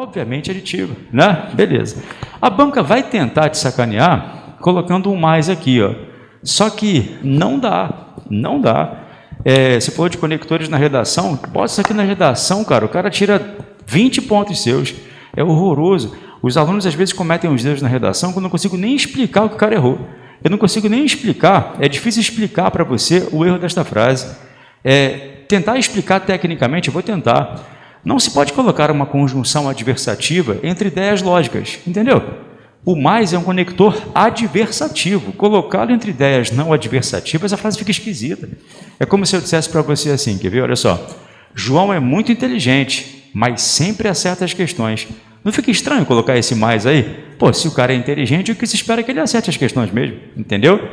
obviamente aditivo, né? Beleza. A banca vai tentar te sacanear colocando um mais aqui, ó. Só que não dá, não dá. Você falou de conectores na redação, bota isso aqui na redação, cara, o cara tira 20 pontos seus, é horroroso. Os alunos às vezes cometem os erros na redação quando eu não consigo nem explicar o que o cara errou. Eu não consigo nem explicar, é difícil explicar para você o erro desta frase. Tentar explicar tecnicamente, eu vou tentar. Não se pode colocar uma conjunção adversativa entre ideias lógicas, entendeu? O mais é um conector adversativo. Colocá-lo entre ideias não adversativas, a frase fica esquisita. É como se eu dissesse para você assim, quer ver? Olha só. João é muito inteligente, mas sempre acerta as questões. Não fica estranho colocar esse mais aí? Pô, se o cara é inteligente, o que se espera é que ele acerte as questões mesmo, entendeu?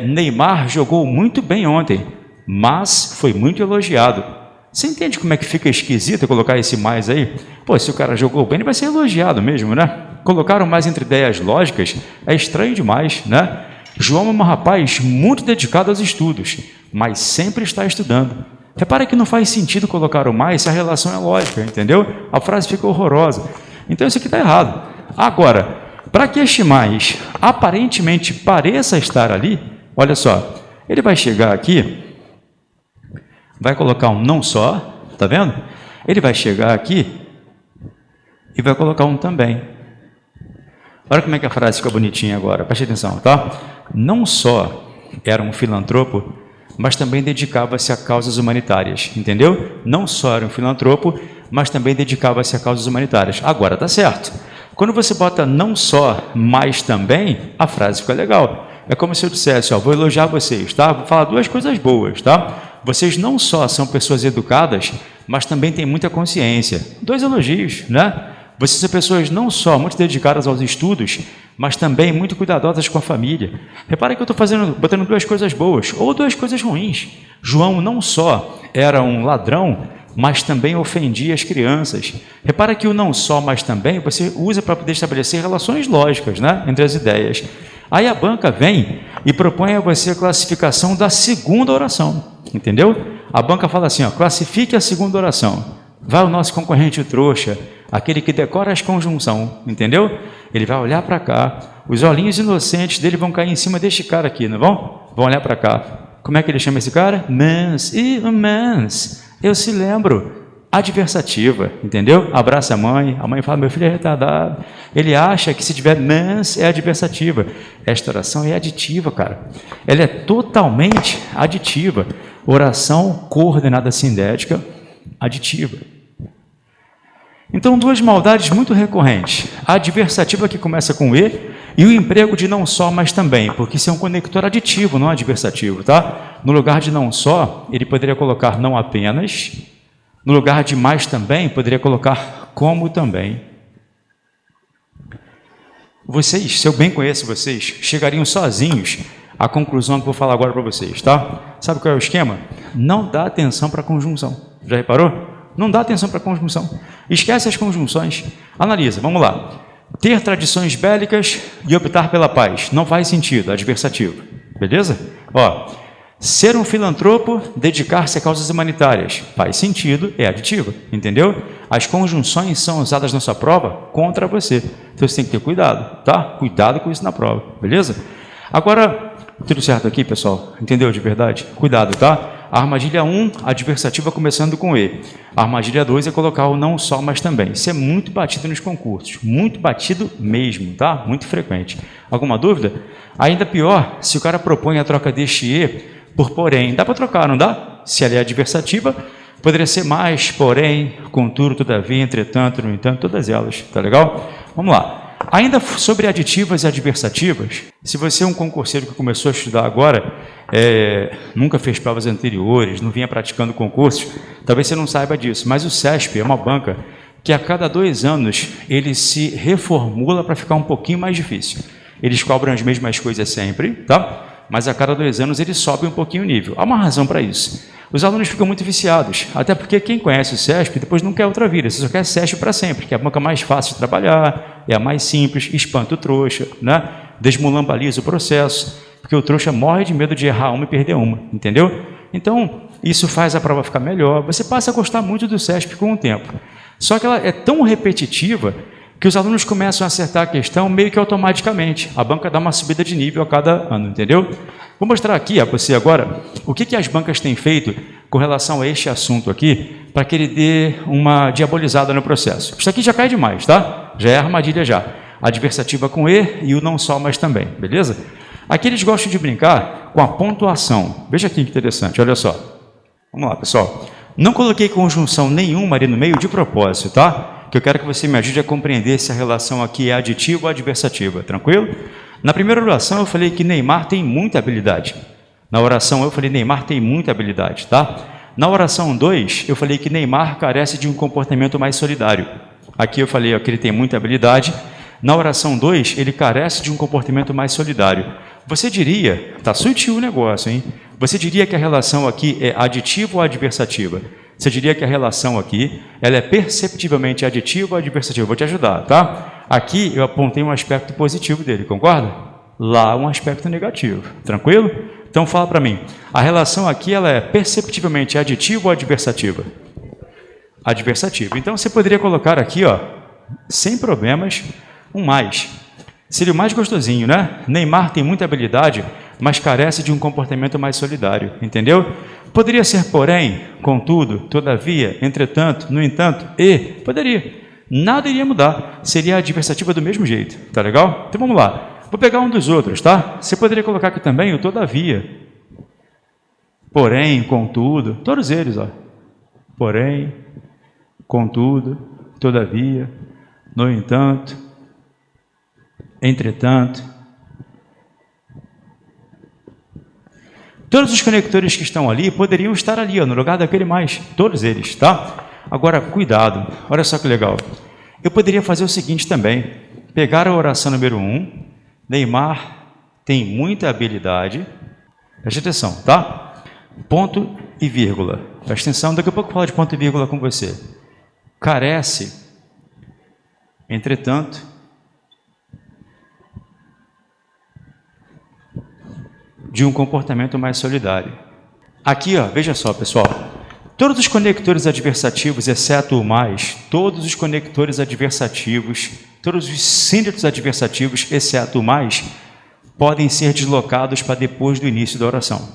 Neymar jogou muito bem ontem, mas foi muito elogiado. Você entende como é que fica esquisito colocar esse mais aí? Pô, se o cara jogou bem, ele vai ser elogiado mesmo, né? Colocaram mais entre ideias lógicas é estranho demais, né? João é um rapaz muito dedicado aos estudos, mas sempre está estudando. Repara que não faz sentido colocar o mais se a relação é lógica, entendeu? A frase fica horrorosa. Então isso aqui está errado. Agora, para que este mais aparentemente pareça estar ali, olha só, ele vai chegar aqui, vai colocar um não só, tá vendo? Ele vai chegar aqui e vai colocar um também. Olha como é que a frase fica bonitinha agora, preste atenção, tá? Não só era um filantropo, mas também dedicava-se a causas humanitárias, entendeu? Não só era um filantropo, mas também dedicava-se a causas humanitárias. Agora, tá certo. Quando você bota não só, mas também, a frase fica legal. É como se eu dissesse, ó, vou elogiar vocês, tá? Vou falar duas coisas boas, tá? Vocês não só são pessoas educadas, mas também têm muita consciência. Dois elogios, né? Vocês são pessoas não só muito dedicadas aos estudos, mas também muito cuidadosas com a família. Repare que eu estou botando duas coisas boas ou duas coisas ruins. João não só era um ladrão, mas também ofendia as crianças. Repara que o não só, mas também, você usa para poder estabelecer relações lógicas, né, entre as ideias. Aí a banca vem e propõe a você a classificação da segunda oração, entendeu? A banca fala assim, ó, classifique a segunda oração. Vai o nosso concorrente trouxa, aquele que decora as conjunções, entendeu? Ele vai olhar para cá, os olhinhos inocentes dele vão cair em cima deste cara aqui, não vão? Vão olhar para cá. Como é que ele chama esse cara? Mans. E o mans, eu se lembro, adversativa, entendeu? Abraça a mãe fala, meu filho é retardado. Ele acha que se tiver mans é adversativa. Esta oração é aditiva, cara. Ela é totalmente aditiva. Oração coordenada sindética, aditiva. Então, duas maldades muito recorrentes. A adversativa que começa com E e o emprego de não só, mas também, porque isso é um conector aditivo, não adversativo, tá? No lugar de não só, ele poderia colocar não apenas. No lugar de mais também, poderia colocar como também. Vocês, se eu bem conheço vocês, chegariam sozinhos à conclusão que vou falar agora para vocês, tá? Sabe qual é o esquema? Não dá atenção para a conjunção. Já reparou? Não dá atenção para a conjunção. Esquece as conjunções. Analisa, vamos lá. Ter tradições bélicas e optar pela paz. Não faz sentido, adversativo. Beleza? Ó, ser um filantropo, dedicar-se a causas humanitárias. Faz sentido, é aditivo. Entendeu? As conjunções são usadas na sua prova contra você. Então você tem que ter cuidado, tá? Cuidado com isso na prova. Beleza? Agora, tudo certo aqui, pessoal? Entendeu de verdade? Cuidado, tá? A armadilha 1, adversativa começando com E. A armadilha 2 é colocar o não só, mas também. Isso é muito batido nos concursos. Muito batido mesmo, tá? Muito frequente. Alguma dúvida? Ainda pior, se o cara propõe a troca deste E por porém. Dá para trocar, não dá? Se ela é adversativa, poderia ser mais, porém, contudo, todavia, entretanto, no entanto, todas elas. Tá legal? Vamos lá. Ainda sobre aditivas e adversativas, se você é um concurseiro que começou a estudar agora, nunca fez provas anteriores, não vinha praticando concursos, talvez você não saiba disso, mas o CESP é uma banca que a cada 2 anos ele se reformula para ficar um pouquinho mais difícil. Eles cobram as mesmas coisas sempre, tá? Mas a cada 2 anos eles sobem um pouquinho o nível. Há uma razão para isso. Os alunos ficam muito viciados, até porque quem conhece o CESP depois não quer outra vida, você só quer CESP para sempre, que é a banca mais fácil de trabalhar, é a mais simples, espanta o trouxa, né? Desmulambaliza o processo, porque o trouxa morre de medo de errar uma e perder uma, entendeu? Então, isso faz a prova ficar melhor, você passa a gostar muito do CESP com o tempo. Só que ela é tão repetitiva que os alunos começam a acertar a questão meio que automaticamente. A banca dá uma subida de nível a cada ano, entendeu? Vou mostrar aqui a você agora o que as bancas têm feito com relação a este assunto aqui, para que ele dê uma diabolizada no processo. Isso aqui já cai demais, tá? Já é armadilha já. Adversativa com e o não só, mas também, beleza? Aqui eles gostam de brincar com a pontuação. Veja aqui que interessante, olha só. Vamos lá, pessoal. Não coloquei conjunção nenhuma ali no meio de propósito, tá? Que eu quero que você me ajude a compreender se a relação aqui é aditiva ou adversativa, tranquilo? Na primeira oração eu falei que Neymar tem muita habilidade. Na oração eu falei Neymar tem muita habilidade, tá? Na oração 2 eu falei que Neymar carece de um comportamento mais solidário. Aqui eu falei que ele tem muita habilidade. Na oração 2 ele carece de um comportamento mais solidário. Você diria, tá sutil o negócio, hein? Você diria que a relação aqui é aditiva ou adversativa? Você diria que a relação aqui ela é perceptivelmente aditiva ou adversativa? Vou te ajudar, tá? Aqui eu apontei um aspecto positivo dele, concorda? Lá um aspecto negativo, tranquilo? Então fala para mim, a relação aqui ela é perceptivelmente aditiva ou adversativa? Adversativa. Então você poderia colocar aqui, ó, sem problemas, um mais. Seria o mais gostosinho, né? Neymar tem muita habilidade, mas carece de um comportamento mais solidário, entendeu? Poderia ser porém, contudo, todavia, entretanto, no entanto, e, poderia. Nada iria mudar, seria a adversativa do mesmo jeito, tá legal? Então vamos lá, vou pegar um dos outros, tá? Você poderia colocar aqui também o todavia, porém, contudo, todos eles, ó. Porém, contudo, todavia, no entanto, entretanto. Todos os conectores que estão ali poderiam estar ali, ó, no lugar daquele mais, todos eles, tá? Agora, cuidado, olha só que legal. Eu poderia fazer o seguinte também, pegar a oração número 1, Neymar tem muita habilidade, preste atenção, tá? Ponto e vírgula, preste atenção, daqui a pouco eu falo de ponto e vírgula com você. Carece, entretanto, de um comportamento mais solidário. Aqui, ó, veja só, pessoal. Todos os conectores adversativos, exceto o mais, todos os conectores adversativos, todos os síndicos adversativos, exceto o mais, podem ser deslocados para depois do início da oração.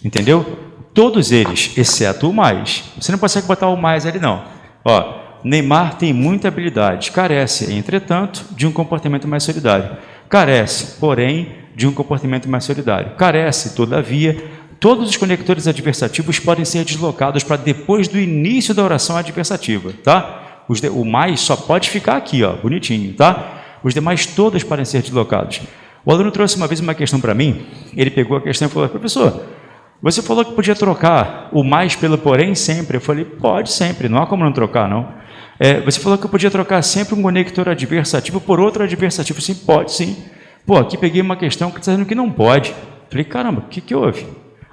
Entendeu? Todos eles, exceto o mais. Você não consegue botar o mais ali, não. Ó, Neymar tem muita habilidade, carece, entretanto, de um comportamento mais solidário. Carece, porém, de um comportamento mais solidário. Carece, todavia, todos os conectores adversativos podem ser deslocados para depois do início da oração adversativa, tá? O mais só pode ficar aqui, ó, bonitinho, tá? Os demais todos podem ser deslocados. O aluno trouxe uma vez uma questão para mim, ele pegou a questão e falou, professor, você falou que podia trocar o mais pelo porém sempre. Eu falei, pode sempre, não há como não trocar, não. Você falou que eu podia trocar sempre um conector adversativo por outro adversativo. Sim, pode, sim. Pô, aqui peguei uma questão que está dizendo que não pode. Falei, caramba, o que houve?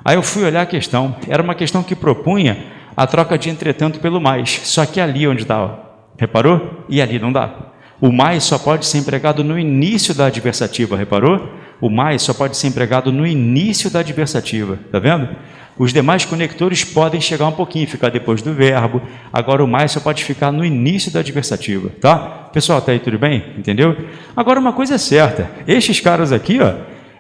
Aí eu fui olhar a questão. Era uma questão que propunha a troca de entretanto pelo mais. Só que ali onde está, reparou? E ali não dá. O mais só pode ser empregado no início da adversativa, reparou? O mais só pode ser empregado no início da adversativa, tá vendo? Os demais conectores podem chegar um pouquinho, ficar depois do verbo. Agora o mais só pode ficar no início da adversativa, tá? Pessoal, tá aí tudo bem? Entendeu? Agora uma coisa é certa, estes caras aqui, ó,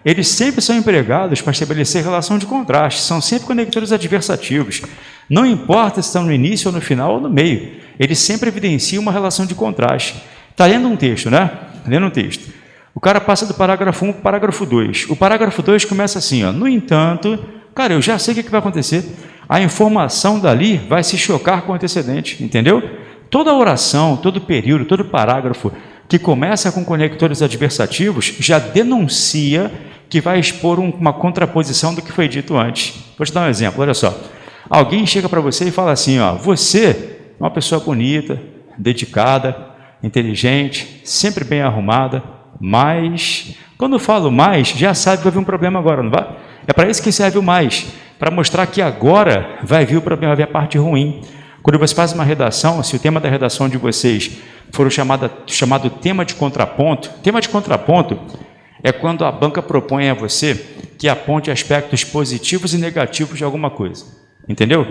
eles sempre são empregados para estabelecer relação de contraste, são sempre conectores adversativos. Não importa se estão no início ou no final ou no meio, eles sempre evidenciam uma relação de contraste. Está lendo um texto, né? Lendo um texto. O cara passa do parágrafo 1 para o parágrafo 2. O parágrafo 2 começa assim, ó. No entanto, cara, eu já sei o que vai acontecer. A informação dali vai se chocar com o antecedente, entendeu? Toda oração, todo período, todo parágrafo que começa com conectores adversativos já denuncia que vai expor uma contraposição do que foi dito antes. Vou te dar um exemplo, olha só. Alguém chega para você e fala assim, ó, você é uma pessoa bonita, dedicada, inteligente, sempre bem arrumada, mas, quando eu falo mais, já sabe que vai vir um problema agora, não vai? É para isso que serve o mais, para mostrar que agora vai vir o problema, vai vir a parte ruim. Quando você faz uma redação, se o tema da redação de vocês for o chamado tema de contraponto é quando a banca propõe a você que aponte aspectos positivos e negativos de alguma coisa. Entendeu?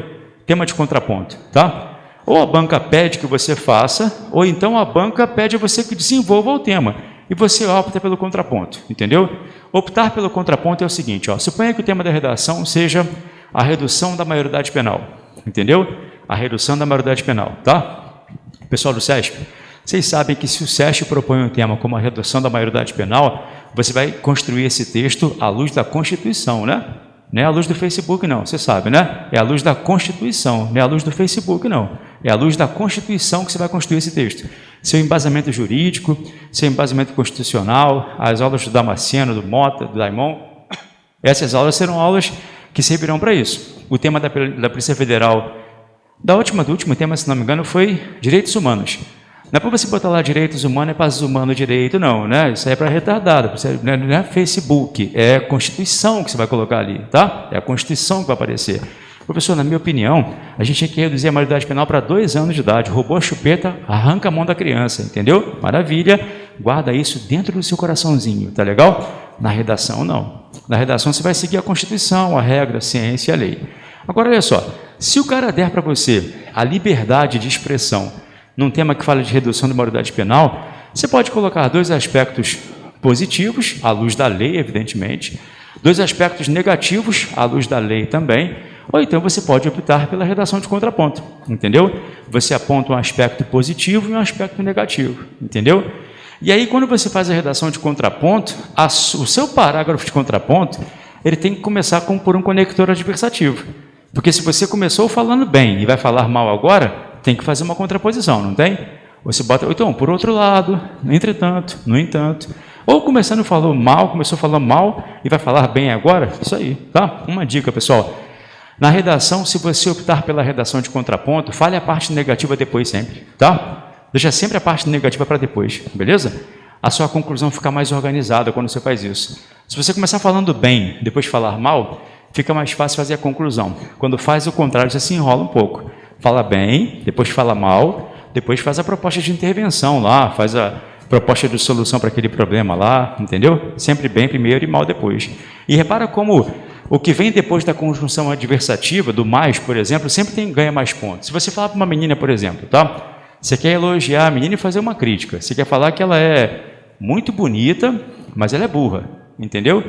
Tema de contraponto, tá? Ou a banca pede que você faça, ou então a banca pede a você que desenvolva o tema. E você opta pelo contraponto, entendeu? Optar pelo contraponto é o seguinte, ó, suponha que o tema da redação seja a redução da maioridade penal, entendeu? A redução da maioridade penal, tá? Pessoal do SESP, vocês sabem que se o SESP propõe um tema como a redução da maioridade penal, você vai construir esse texto à luz da Constituição, né? Não é à luz do Facebook, não, você sabe, né? É à luz da Constituição, não é à luz do Facebook, não. É à luz da Constituição que você vai construir esse texto. Seu embasamento jurídico, seu embasamento constitucional, as aulas do Damasceno, do Mota, do Daimon, essas aulas serão aulas que servirão para isso. O tema da Polícia Federal, do último tema, se não me engano, foi Direitos Humanos. Não é para você botar lá direitos humanos, é paz humano direito, não, né? Isso aí é para retardado, não é Facebook, é a Constituição que você vai colocar ali, tá? É a Constituição que vai aparecer. Professor, na minha opinião, a gente tinha que reduzir a maioridade penal para 2 anos de idade. Roubou a chupeta, arranca a mão da criança, entendeu? Maravilha, guarda isso dentro do seu coraçãozinho, tá legal? Na redação, não. Na redação você vai seguir a Constituição, a regra, a ciência e a lei. Agora, olha só, se o cara der para você a liberdade de expressão num tema que fala de redução da maioridade penal, você pode colocar 2 aspectos positivos, à luz da lei, evidentemente, 2 aspectos negativos, à luz da lei também, ou então você pode optar pela redação de contraponto, entendeu? Você aponta um aspecto positivo e um aspecto negativo, entendeu? E aí, quando você faz a redação de contraponto, o seu parágrafo de contraponto, ele tem que começar por um conector adversativo. Porque se você começou falando bem e vai falar mal agora, tem que fazer uma contraposição, não tem? Você bota, então, por outro lado, entretanto, no entanto. Ou começou falando mal e vai falar bem agora, isso aí, tá? Uma dica, pessoal. Na redação, se você optar pela redação de contraponto, fale a parte negativa depois sempre, tá? Deixa sempre a parte negativa para depois, beleza? A sua conclusão fica mais organizada quando você faz isso. Se você começar falando bem, depois falar mal, fica mais fácil fazer a conclusão. Quando faz o contrário, você se enrola um pouco. Fala bem, depois fala mal, depois faz a proposta de intervenção lá, faz a proposta de solução para aquele problema lá, entendeu? Sempre bem primeiro e mal depois. E repara como o que vem depois da conjunção adversativa, do mais, por exemplo, sempre ganha mais pontos. Se você falar para uma menina, por exemplo, tá? Você quer elogiar a menina e fazer uma crítica. Você quer falar que ela é muito bonita, mas ela é burra, entendeu?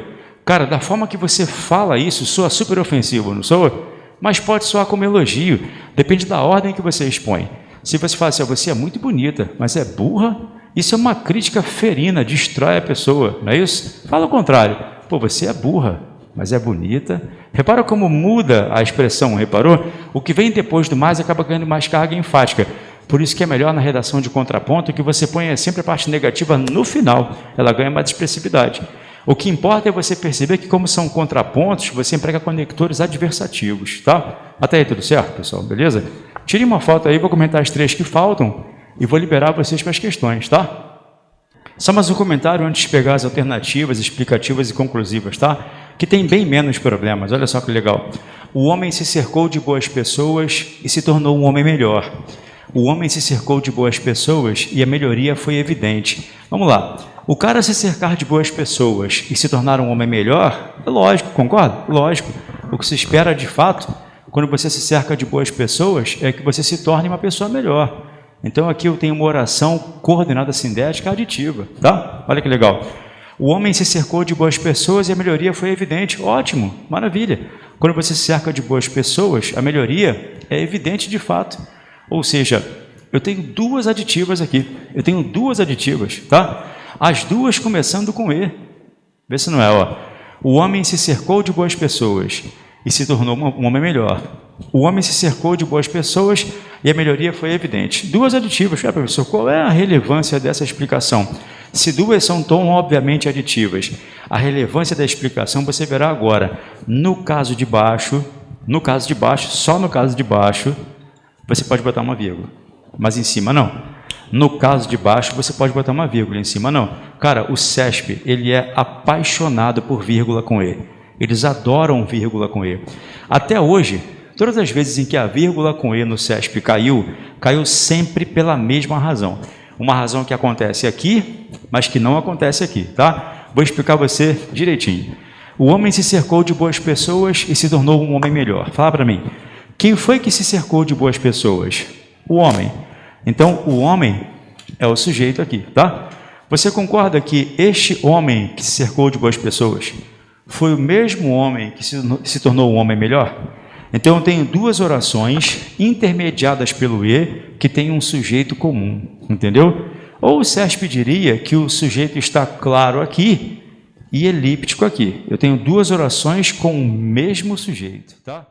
Cara, da forma que você fala isso, soa super ofensivo, não soa? Mas pode soar como elogio, depende da ordem que você expõe. Se você fala assim, você é muito bonita, mas é burra, isso é uma crítica ferina, destrói a pessoa, não é isso? Fala o contrário, pô, você é burra, mas é bonita. Repara como muda a expressão, reparou? O que vem depois do mais acaba ganhando mais carga enfática. Por isso que é melhor na redação de contraponto que você ponha sempre a parte negativa no final, ela ganha mais expressividade. O que importa é você perceber que, como são contrapontos, você emprega conectores adversativos, tá? Até aí tudo certo, pessoal? Beleza? Tire uma foto aí, vou comentar as 3 que faltam e vou liberar vocês para as questões, tá? Só mais um comentário antes de pegar as alternativas, explicativas e conclusivas, tá? Que tem bem menos problemas, olha só que legal. O homem se cercou de boas pessoas e se tornou um homem melhor. O homem se cercou de boas pessoas e a melhoria foi evidente. Vamos lá. O cara se cercar de boas pessoas e se tornar um homem melhor, é lógico, concorda? Lógico. O que se espera de fato, quando você se cerca de boas pessoas, é que você se torne uma pessoa melhor. Então aqui eu tenho uma oração coordenada sindética aditiva, tá? Olha que legal. O homem se cercou de boas pessoas e a melhoria foi evidente. Ótimo, maravilha. Quando você se cerca de boas pessoas, a melhoria é evidente de fato. Ou seja, eu tenho 2 aditivas aqui. Eu tenho 2 aditivas, tá? As 2 começando com E. Vê se não é, ó. O homem se cercou de boas pessoas e se tornou um homem melhor. O homem se cercou de boas pessoas e a melhoria foi evidente. 2 aditivas. Professor, qual é a relevância dessa explicação? Se 2 são tão obviamente aditivas, a relevância da explicação você verá agora. No caso de baixo, só no caso de baixo, você pode botar uma vírgula, mas em cima não. No caso de baixo, você pode botar uma vírgula, em cima não. Cara, o SESP, ele é apaixonado por vírgula com E. Eles adoram vírgula com E. Até hoje, todas as vezes em que a vírgula com E no SESP caiu sempre pela mesma razão. Uma razão que acontece aqui, mas que não acontece aqui, tá? Vou explicar você direitinho. O homem se cercou de boas pessoas e se tornou um homem melhor. Fala para mim. Quem foi que se cercou de boas pessoas? O homem. Então, o homem é o sujeito aqui, tá? Você concorda que este homem que se cercou de boas pessoas foi o mesmo homem que se tornou um homem melhor? Então, eu tenho duas orações intermediadas pelo E que tem um sujeito comum, entendeu? Ou o Sérgio diria que o sujeito está claro aqui e elíptico aqui. Eu tenho duas orações com o mesmo sujeito, tá?